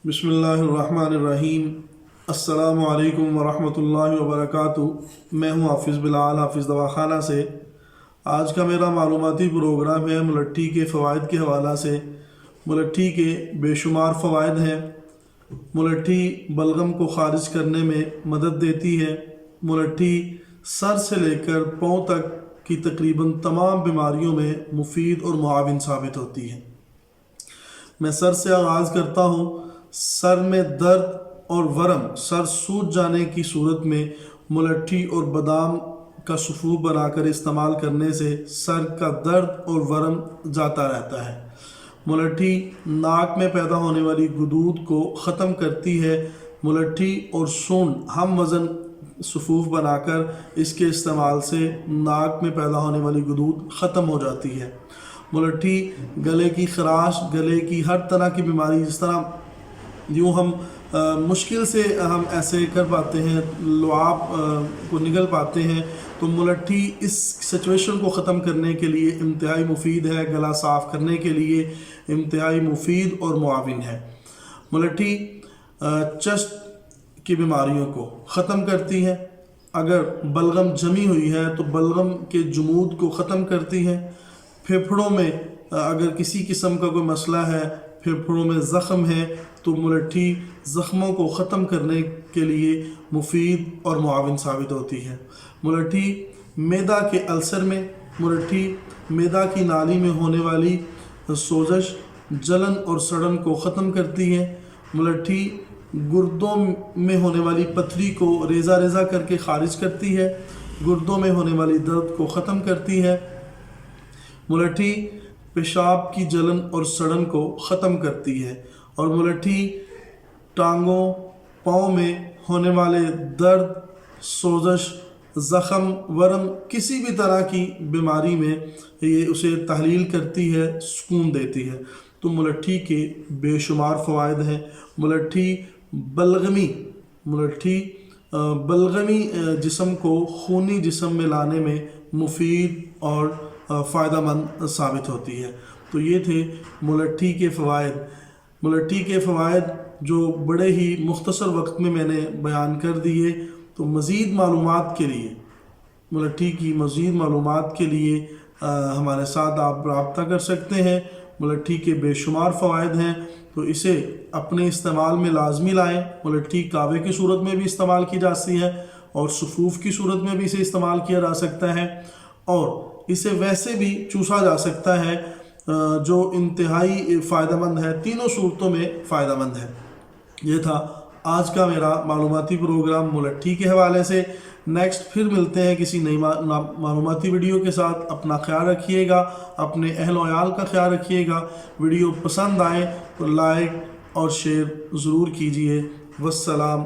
बिस्मिल्लाहिर्रहमानिर्रहीम। अस्सलामु अलैकुम वरहमतुल्लाहि वबरकातुहू। मैं हूँ हाफिज़ बिलाल, हाफिज़ दवाखाना से। आज का मेरा मालूमाती प्रोग्राम है मुलट्ठी के फ़वाइद के हवाला से। मुलट्ठी के बेशुमार फ़वाइद हैं। मुलट्ठी बलगम को ख़ारिज करने में मदद देती है। मुलट्ठी सर से लेकर पाँव तक की तकरीबन तमाम बीमारियों में मुफीद और मुआविन साबित होती है। मैं सर से आगाज़ करता हूँ। सर में दर्द और वरम, सर सूज जाने की सूरत में मुलट्ठी और बादाम का सफ़ूफ बनाकर इस्तेमाल करने से सर का दर्द और वरम जाता रहता है। मुलट्ठी नाक में पैदा होने वाली गुदूद को ख़त्म करती है। मुलट्ठी और सूंड हम वज़न सफ़ूफ बनाकर इसके इस्तेमाल से नाक में पैदा होने वाली गुदूद ख़त्म हो जाती है। मुलट्ठी गले की खराश, गले की हर तरह की बीमारी, जिस तरह यूँ हम मुश्किल से हम ऐसे कर पाते हैं, लुआब को निगल पाते हैं, तो मुलट्ठी इस सिचुएशन को ख़त्म करने के लिए इंतहाई मुफीद है। गला साफ़ करने के लिए इंतहाई मुफीद और मुआविन है। मुलट्ठी चस्ट की बीमारियों को ख़त्म करती है। अगर बलगम जमी हुई है तो बलगम के जमूद को ख़त्म करती है। फेफड़ों में अगर किसी किस्म का कोई मसला है, फेफड़ों में ज़ख़म है, तो मुलट्ठी ज़ख़्मों को ख़त्म करने के लिए मुफीद और मुआविन साबित होती है। मुलट्ठी मैदा के अल्सर में, मुलट्ठी मैदा की नाली में होने वाली सोजश, जलन और सड़न को ख़त्म करती है। मुलट्ठी गुर्दों में होने वाली पथरी को रेज़ा रेज़ा करके ख़ारिज करती है। गुर्दों में होने वाली दर्द को ख़त्म करती है। मुलट्ठी पेशाब की जलन और सड़न को ख़त्म करती है। और मुलट्ठी टांगों, पाँव में होने वाले दर्द, सोजश, ज़ख़म, वरम, किसी भी तरह की बीमारी में ये उसे तहलील करती है, सुकून देती है। तो मुलट्ठी के बेशुमार फ़वाइद हैं। मुलट्ठी बलगमी जिस्म को खूनी जिस्म में लाने में मुफीद और फ़ायदेमंद साबित होती है। तो ये थे मुलट्ठी के फ़वाइद। मुलट्ठी के फ़वाइद जो बड़े ही मुख्तसर वक्त में मैंने बयान कर दिए। तो मज़ीद मालूमात के लिए, मुलट्ठी की मज़ीद मालूमात के लिए हमारे साथ आप रब्ता कर सकते हैं। मुलट्ठी के बेशुमार फ़वाइद हैं, तो इसे अपने इस्तेमाल में लाजमी लाएँ। मुलट्ठी कावे की सूरत में भी इस्तेमाल की जाती है और सफ़ूफ की सूरत में भी इसे इस्तेमाल किया जा सकता है, और इसे वैसे भी चूसा जा सकता है, जो इंतहाई फ़ायदेमंद है। तीनों सूरतों में फ़ायदेमंद है। ये था आज का मेरा मालूमाती प्रोग्राम मुलट्ठी के हवाले से। नेक्स्ट फिर मिलते हैं किसी नई मालूमाती वीडियो के साथ। अपना ख्याल रखिएगा, अपने अहल व अयाल का ख्याल रखिएगा। वीडियो पसंद आए तो लाइक और शेयर ज़रूर कीजिए। वस्सलाम।